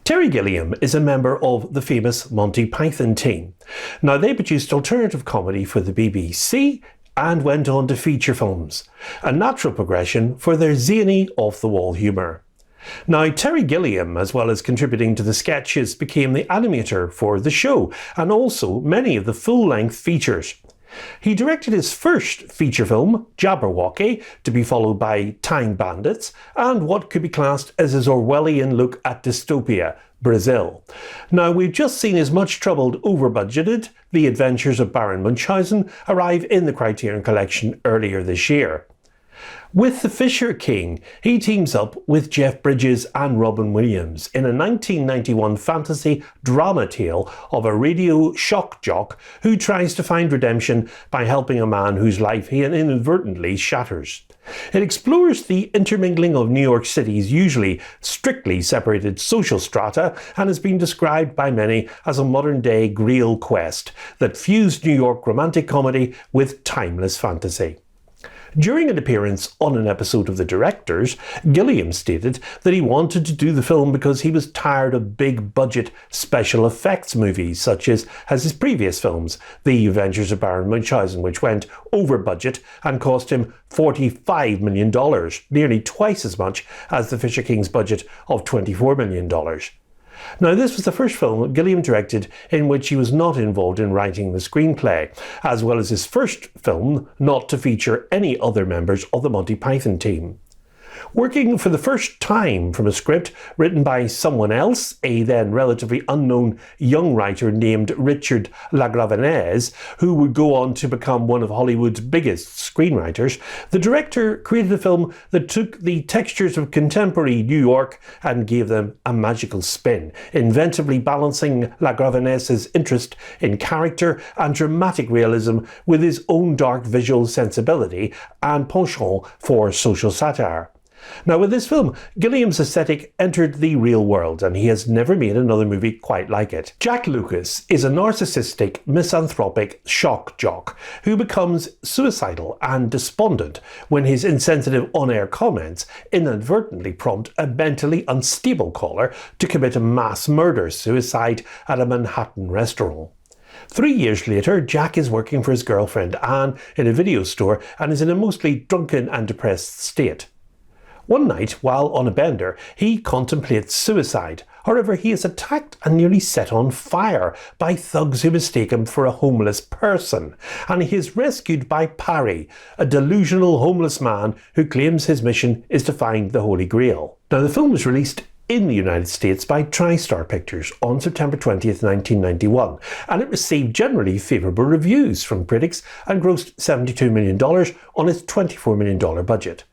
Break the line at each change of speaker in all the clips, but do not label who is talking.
Terry Gilliam is a member of the famous Monty Python team. Now, they produced alternative comedy for the BBC and went on to feature films, a natural progression for their zany, off-the-wall humour. Now, Terry Gilliam, as well as contributing to the sketches, became the animator for the show and also many of the full-length features. He directed his first feature film, Jabberwocky, to be followed by Time Bandits, and what could be classed as his Orwellian look at dystopia, Brazil. Now, we've just seen his much-troubled, over-budgeted The Adventures of Baron Munchausen arrive in the Criterion collection earlier this year. With The Fisher King, he teams up with Jeff Bridges and Robin Williams in a 1991 fantasy drama tale of a radio shock jock who tries to find redemption by helping a man whose life he inadvertently shatters. It explores the intermingling of New York City's usually strictly separated social strata and has been described by many as a modern-day Grail quest that fused New York romantic comedy with timeless fantasy. During an appearance on an episode of The Directors, Gilliam stated that he wanted to do the film because he was tired of big-budget special effects movies such as his previous films, The Adventures of Baron Munchausen, which went over budget and cost him $45 million, nearly twice as much as The Fisher King's budget of $24 million. Now, this was the first film Gilliam directed in which he was not involved in writing the screenplay, as well as his first film not to feature any other members of the Monty Python team. Working for the first time from a script written by someone else, a then relatively unknown young writer named Richard LaGravenese, who would go on to become one of Hollywood's biggest screenwriters, the director created a film that took the textures of contemporary New York and gave them a magical spin, inventively balancing LaGravenese's interest in character and dramatic realism with his own dark visual sensibility and penchant for social satire. Now, with this film, Gilliam's aesthetic entered the real world, and he has never made another movie quite like it. Jack Lucas is a narcissistic, misanthropic shock jock who becomes suicidal and despondent when his insensitive on-air comments inadvertently prompt a mentally unstable caller to commit a mass murder-suicide at a Manhattan restaurant. 3 years later, Jack is working for his girlfriend Anne in a video store and is in a mostly drunken and depressed state. One night, while on a bender, he contemplates suicide. However, he is attacked and nearly set on fire by thugs who mistake him for a homeless person, and he is rescued by Parry, a delusional homeless man who claims his mission is to find the Holy Grail. Now, the film was released in the United States by TriStar Pictures on September 20th, 1991, and it received generally favourable reviews from critics and grossed $72 million on its $24 million budget.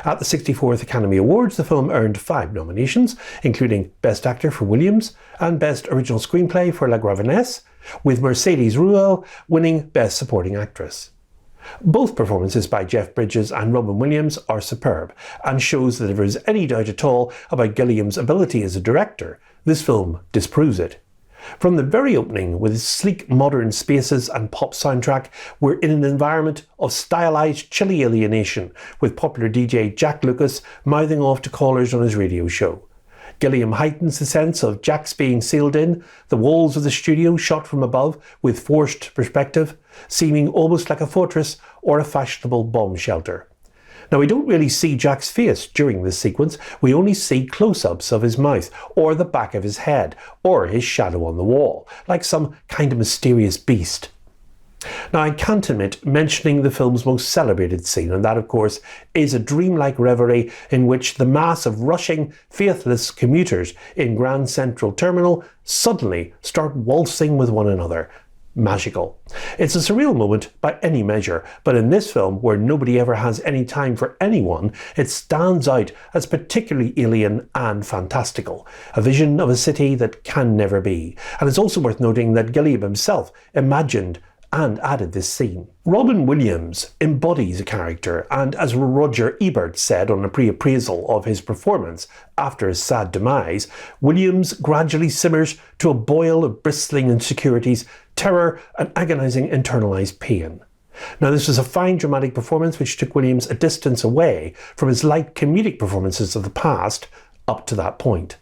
At the 64th Academy Awards, the film earned 5 nominations, including Best Actor for Williams and Best Original Screenplay for LaGravenese, with Mercedes Ruehl winning Best Supporting Actress. Both performances by Jeff Bridges and Robin Williams are superb, and shows that if there is any doubt at all about Gilliam's ability as a director, this film disproves it. From the very opening, with its sleek modern spaces and pop soundtrack, we're in an environment of stylized chilly alienation, with popular DJ Jack Lucas mouthing off to callers on his radio show. Gilliam heightens the sense of Jack's being sealed in, the walls of the studio shot from above with forced perspective, seeming almost like a fortress or a fashionable bomb shelter. Now, we don't really see Jack's face during this sequence, we only see close-ups of his mouth, or the back of his head, or his shadow on the wall, like some kind of mysterious beast. Now, I can't omit mentioning the film's most celebrated scene, and that, of course, is a dreamlike reverie in which the mass of rushing, faithless commuters in Grand Central Terminal suddenly start waltzing with one another. Magical. It's a surreal moment by any measure, but in this film, where nobody ever has any time for anyone, it stands out as particularly alien and fantastical, a vision of a city that can never be. And it's also worth noting that Gilliam himself imagined and added this scene. Robin Williams embodies a character, and as Roger Ebert said on a pre-appraisal of his performance after his sad demise, Williams gradually simmers to a boil of bristling insecurities, terror and agonising internalised pain. Now, this was a fine dramatic performance which took Williams a distance away from his light comedic performances of the past up to that point.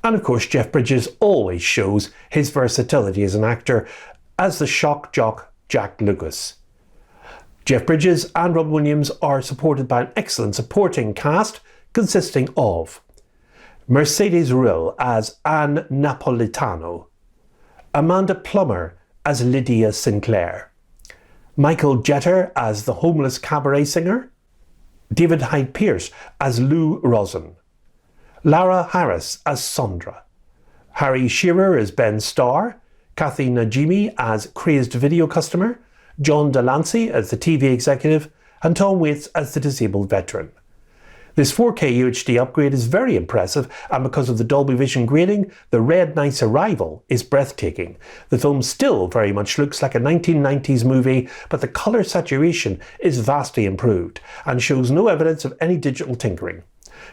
And of course, Jeff Bridges always shows his versatility as an actor as the shock jock Jack Lucas. Jeff Bridges and Robin Williams are supported by an excellent supporting cast consisting of Mercedes Ruehl as Anne Napolitano, Amanda Plummer as Lydia Sinclair, Michael Jeter as the homeless cabaret singer, David Hyde Pierce as Lou Rosen, Lara Harris as Sondra, Harry Shearer as Ben Starr, Kathy Najimy as crazed video customer, John Delancey as the TV executive, and Tom Waits as the disabled veteran. This 4K UHD upgrade is very impressive, and because of the Dolby Vision grading, the Red Knight's arrival is breathtaking. The film still very much looks like a 1990s movie, but the colour saturation is vastly improved and shows no evidence of any digital tinkering,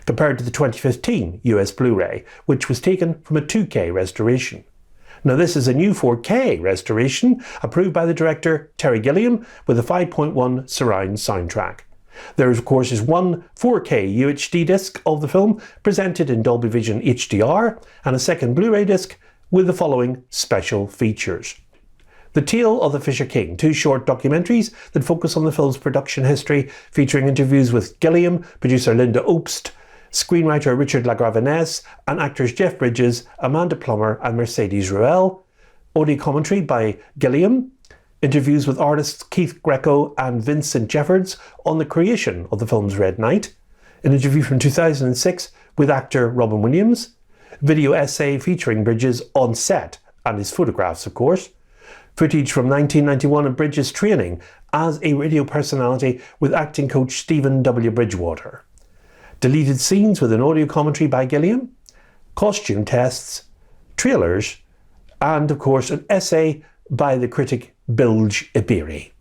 compared to the 2015 US Blu-ray, which was taken from a 2K restoration. Now this is a new 4K restoration approved by the director Terry Gilliam with a 5.1 surround soundtrack. There of course is one 4K UHD disc of the film presented in Dolby Vision HDR and a second Blu-ray disc with the following special features. The Tale of the Fisher King, two short documentaries that focus on the film's production history, featuring interviews with Gilliam, producer Linda Obst, screenwriter Richard LaGravenese, and actors Jeff Bridges, Amanda Plummer and Mercedes Ruehl. Audio commentary by Gilliam. Interviews with artists Keith Greco and Vincent Jeffords on the creation of the film's Red Knight. An interview from 2006 with actor Robin Williams. Video essay featuring Bridges on set and his photographs of course. Footage from 1991 of Bridges' training as a radio personality with acting coach Stephen W. Bridgewater. Deleted scenes with an audio commentary by Gilliam. Costume tests. Trailers. And of course an essay by the critic Bilge Iberi.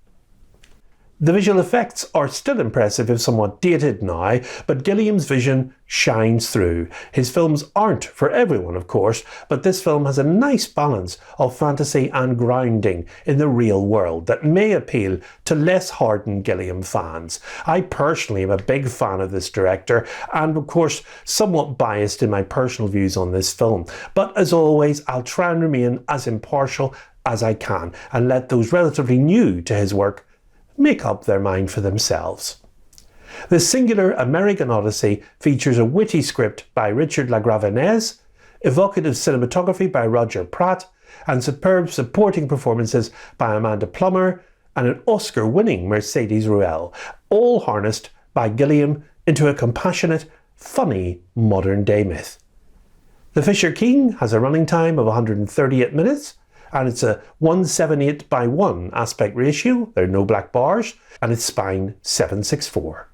The visual effects are still impressive if somewhat dated now, but Gilliam's vision shines through. His films aren't for everyone of course, but this film has a nice balance of fantasy and grounding in the real world that may appeal to less hardened Gilliam fans. I personally am a big fan of this director and of course somewhat biased in my personal views on this film, but as always I'll try and remain as impartial as I can and let those relatively new to his work make up their mind for themselves. The singular American Odyssey features a witty script by Richard LaGravenese, evocative cinematography by Roger Pratt, and superb supporting performances by Amanda Plummer and an Oscar-winning Mercedes Ruehl, all harnessed by Gilliam into a compassionate, funny modern-day myth. The Fisher King has a running time of 138 minutes, and it's a 178:1 aspect ratio, there are no black bars, and its spine 764.